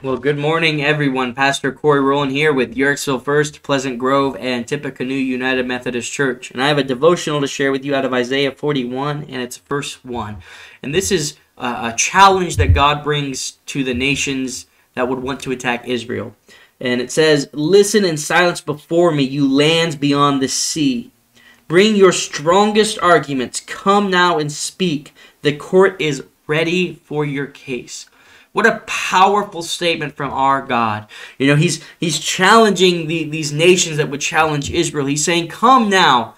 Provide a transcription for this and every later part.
Well, good morning, everyone. Pastor Corey Rowland here with Yorksville First, Pleasant Grove, and Tippecanoe United Methodist Church. And I have a devotional to share with you out of Isaiah 41, and it's verse 1. And this is a challenge that God brings to the nations that would want to attack Israel. And it says, "Listen in silence before me, you lands beyond the sea. Bring your strongest arguments. Come now and speak. The court is ready for your case." What a powerful statement from our God. You know, he's challenging these nations that would challenge Israel. He's saying, come now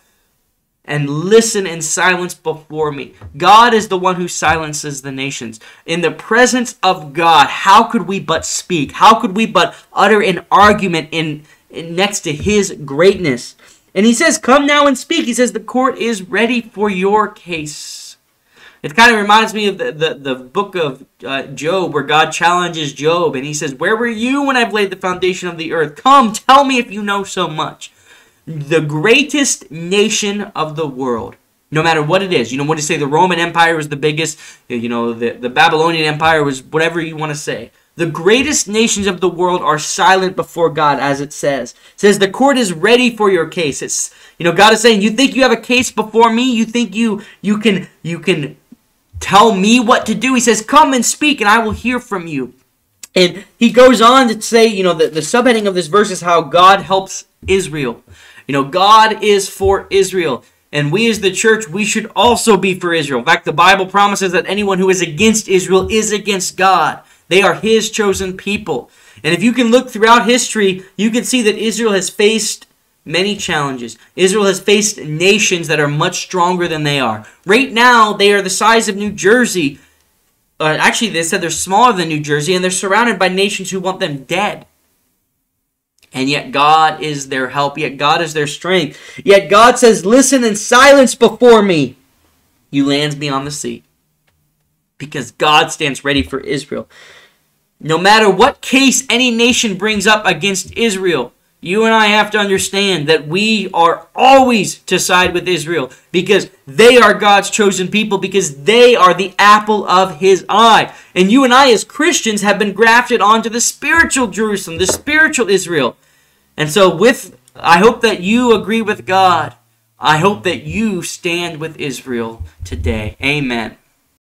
and listen in silence before me. God is the one who silences the nations. In the presence of God, how could we but speak? How could we but utter an argument in next to his greatness? And he says, come now and speak. He says, the court is ready for your case. It kind of reminds me of the book of Job, where God challenges Job, and he says, where were you when I've laid the foundation of the earth? Come, tell me if you know so much. The greatest nation of the world, no matter what it is. You know, what do you say? The Roman Empire was the biggest. You know, the Babylonian Empire was whatever you want to say. The greatest nations of the world are silent before God, as it says. It says, the court is ready for your case. It's, you know, God is saying, you think you have a case before me? You think you can tell me what to do? He says, come and speak and I will hear from you. And he goes on to say, you know, the subheading of this verse is how God helps Israel. You know, God is for Israel. And we as the church, we should also be for Israel. In fact, the Bible promises that anyone who is against Israel is against God. They are his chosen people. And if you can look throughout history, you can see that Israel has faced many challenges. Israel has faced nations that are much stronger than they are. Right now, they are the size of New Jersey. Actually, they said they're smaller than New Jersey, and they're surrounded by nations who want them dead. And yet God is their help. Yet God is their strength. Yet God says, listen in silence before me, you lands beyond the sea. Because God stands ready for Israel. No matter what case any nation brings up against Israel, you and I have to understand that we are always to side with Israel because they are God's chosen people, because they are the apple of his eye. And you and I as Christians have been grafted onto the spiritual Jerusalem, the spiritual Israel. And so I hope that you agree with God. I hope that you stand with Israel today. Amen.